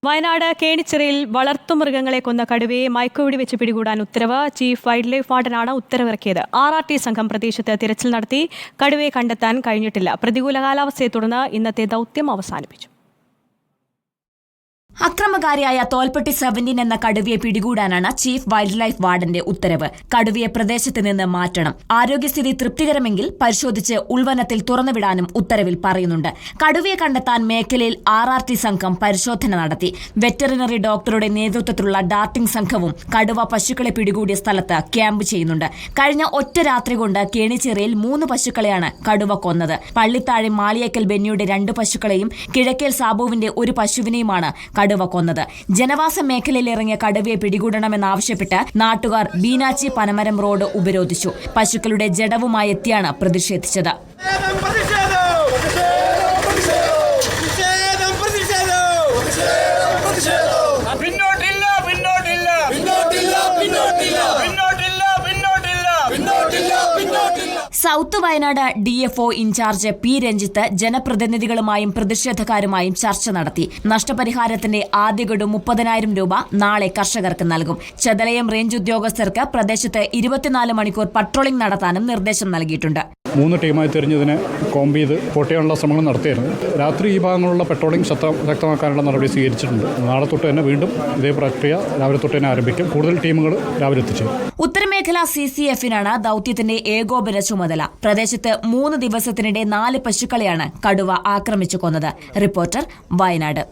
വയനാട് കേണിച്ചിറയിൽ വളർത്തുമൃഗങ്ങളെ കൊന്ന കടുവയെ മയക്കുവെടി വെച്ച് പിടികൂടാൻ ഉത്തരവ്. ചീഫ് വൈൽഡ് ലൈഫ് വാർഡനാണ് ഉത്തരവിറക്കിയത്. RRT സംഘം പ്രദേശത്ത് തിരച്ചിൽ നടത്തി. കടുവയെ കണ്ടെത്താൻ കഴിഞ്ഞിട്ടില്ല. പ്രതികൂല കാലാവസ്ഥയെ തുടർന്ന് ഇന്നത്തെ ദൗത്യം അവസാനിപ്പിച്ചു. അക്രമകാരിയായ തോൽപ്പെട്ടി 17 എന്ന കടുവയെ പിടികൂടാനാണ് ചീഫ് വൈൽഡ് ലൈഫ് വാർഡന്റെ ഉത്തരവ്. കടുവയെ പ്രദേശത്ത് നിന്ന് മാറ്റണം. ആരോഗ്യസ്ഥിതി തൃപ്തികരമെങ്കിൽ പരിശോധിച്ച് ഉൾവനത്തിൽ തുറന്നുവിടാനും ഉത്തരവിൽ പറയുന്നുണ്ട്. കടുവയെ കണ്ടെത്താൻ മേഖലയിൽ RRT സംഘം പരിശോധന നടത്തി. വെറ്ററിനറി ഡോക്ടറുടെ നേതൃത്വത്തിലുള്ള ഡാർട്ടിംഗ് സംഘവും കടുവ പശുക്കളെ പിടികൂടിയ സ്ഥലത്ത് ക്യാമ്പ് ചെയ്യുന്നുണ്ട്. കഴിഞ്ഞ ഒറ്റ രാത്രി കൊണ്ട് കേണിച്ചിറയിൽ 3 പശുക്കളെയാണ് കടുവ കൊന്നത്. പള്ളിത്താഴെ മാളിയേക്കൽ ബെന്നിയുടെ 2 പശുക്കളെയും കിഴക്കേൽ സാബുവിന്റെ 1 പശുവിനെയുമാണ് കടുവ കൊന്നത്. ജനവാസ മേഖലയിൽ ഇറങ്ങിയ കടുവയെ പിടികൂടണമെന്നാവശ്യപ്പെട്ട് നാട്ടുകാർ ബീനാച്ചി പനമരം റോഡ് ഉപരോധിച്ചു. പശുക്കളുടെ ജഡവുമായി എത്തിയാണ് പ്രതിഷേധിച്ചത്. South Wayanad DFO incharge P. Ranjith ജനപ്രതിനിധികളുമായും പ്രതിഷേധക്കാരുമായും ചർച്ച നടത്തി. നഷ്ടപരിഹാരത്തിന്റെ ആദ്യ ഗഡു 30,000 രൂപ നാളെ കർഷകർക്ക് നൽകും. ചെതലയം റേഞ്ച് ഉദ്യോഗസ്ഥർക്ക് പ്രദേശത്ത് 24 മണിക്കൂർ പട്രോളിംഗ് നടത്താനും നിർദ്ദേശം നൽകിയിട്ടുണ്ട്. 3 ടീമായി തിരിഞ്ഞതിനെ കോമ്പ് ചെയ്ത് പൊട്ടിയാനുള്ള ശ്രമങ്ങൾ നടത്തിയിരുന്നു. രാത്രി ഈ ഭാഗങ്ങളുള്ള പെട്രോളിംഗ് ശക്തമാക്കാനുള്ള നടപടി സ്വീകരിച്ചിട്ടുണ്ട്. നാളെ തൊട്ട് തന്നെ വീണ്ടും ഇതേ പ്രക്രിയ രാവിലെ തൊട്ട് തന്നെ ആരംഭിക്കും. കൂടുതൽ ടീമുകൾ രാവിലെ എത്തിച്ചു. ഉത്തരമേഖല CCFനാണ് ദൌത്യത്തിന്റെ ഏകോപന ചുമതല. പ്രദേശത്ത് 3 ദിവസത്തിനിടെ 4 പശുക്കളെയാണ് കടുവ ആക്രമിച്ചു കൊന്നത്. റിപ്പോർട്ടർ, വയനാട്.